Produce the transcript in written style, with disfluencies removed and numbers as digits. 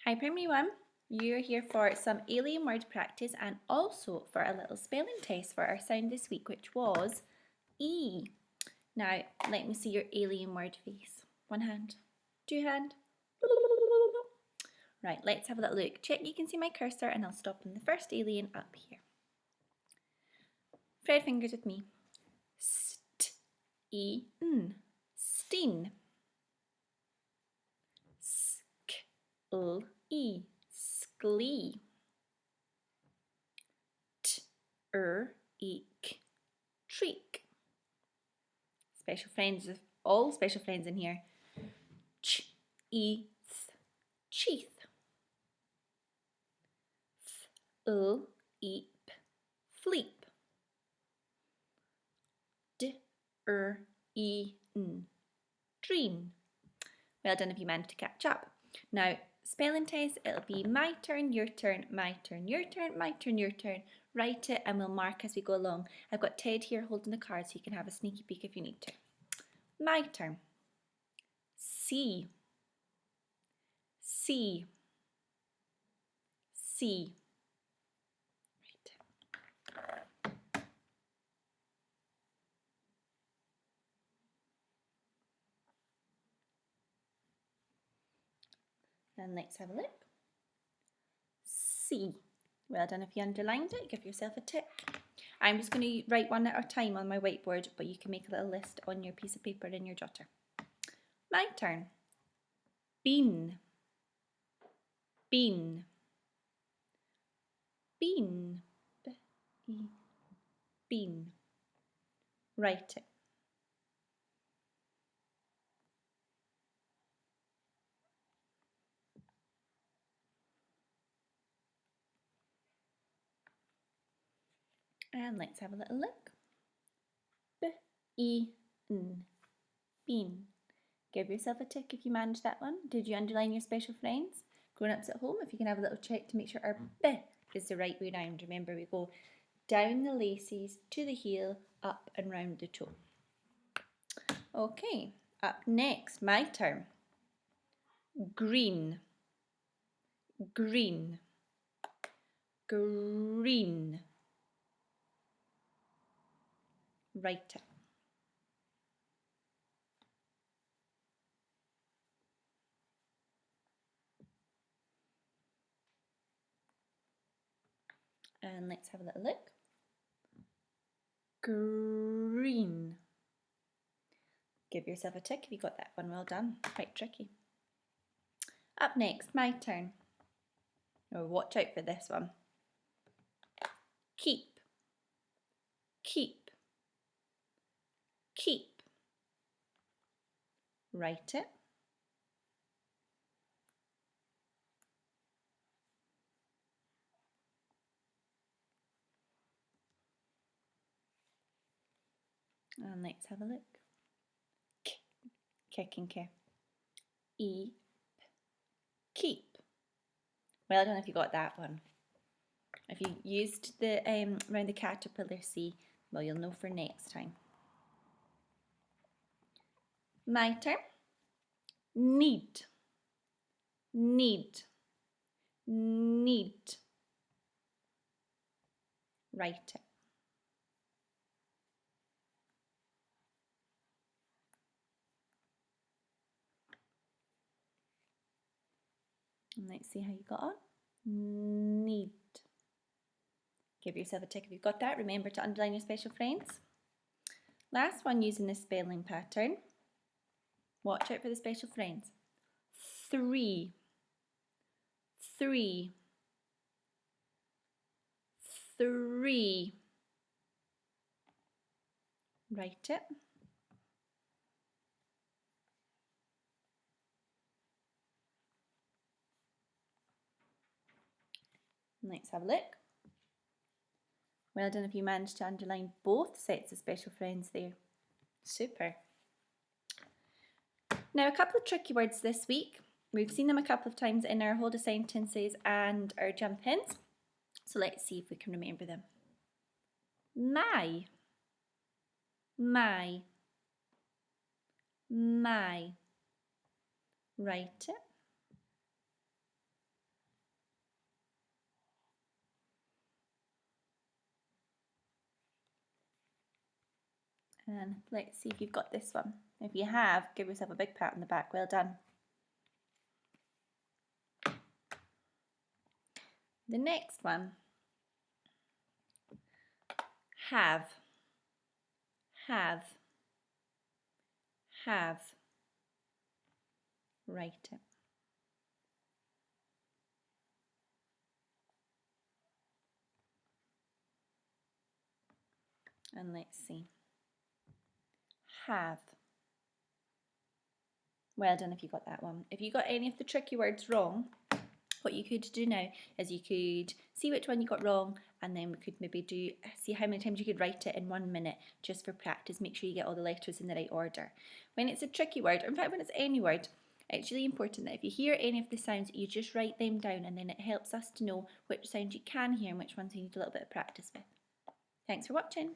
Hi Primary 1, you're here for some alien word practice and also for a little spelling test for our sound this week, which was E. Now, let me see your alien word face. One hand, two hand. Right, let's have a little look. Check you can see my cursor and I'll stop on the first alien up here. Fred fingers with me. St-E-N. Steen. Sk-L-E. Sklee. T-R-E-K. Treek. Special friends, all special friends in here. Ch-E-th. Cheeth. F-L-E-P. Fleep. D-R-E-N. Dream. Well done if you managed to catch up. Now, spelling test, it'll be my turn, your turn, my turn, your turn, my turn, your turn. Write it and we'll mark as we go along. I've got Ted here holding the card so you can have a sneaky peek if you need to. My turn. C. C. C. Right. And let's have a look. C. Well done if you underlined it, give yourself a tick. I'm just going to write one at a time on my whiteboard, but you can make a little list on your piece of paper in your jotter. My turn. Bean. Bean. Bean. B-E. Bean. Write it. And let's have a little look. B-E-N. Bean. Give yourself a tick if you managed that one. Did you underline your special friends? Grown-ups at home, if you can have a little check to make sure our B is the right way round. Remember, we go down the laces, to the heel, up and round the toe. Okay, up next, my turn. Green. Green. Green. Write it. And let's have a little look. Green. Give yourself a tick if you got that one. Well done. Quite tricky. Up next, my turn. Oh, watch out for this one. Keep. Keep. Keep. Write it. And let's have a look. K. Kick and care. E. Keep. Well done if you got that one. If you used the around the caterpillar C, well, you'll know for next time. My turn. Need. Need. Need. Write it. And let's see how you got on. Need. Give yourself a tick if you've got that. Remember to underline your special friends. Last one using the spelling pattern. Watch out for the special friends. 3. 3. 3. Write it. Let's have a look. Well done if you managed to underline both sets of special friends there. Super. Now a couple of tricky words this week. We've seen them a couple of times in our hold of sentences and our jump ins. So let's see if we can remember them. My. My. My. Write it. And let's see if you've got this one. If you have, give yourself a big pat on the back. Well done. The next one, have, have, have. Write it. And let's see. Have. Well done if you got that one. If you got any of the tricky words wrong, what you could do now is you could see which one you got wrong, and then we could maybe see how many times you could write it in 1 minute just for practice. Make sure you get all the letters in the right order. When it's a tricky word, or in fact when it's any word, it's really important that if you hear any of the sounds, you just write them down, and then it helps us to know which sounds you can hear and which ones you need a little bit of practice with. Thanks for watching.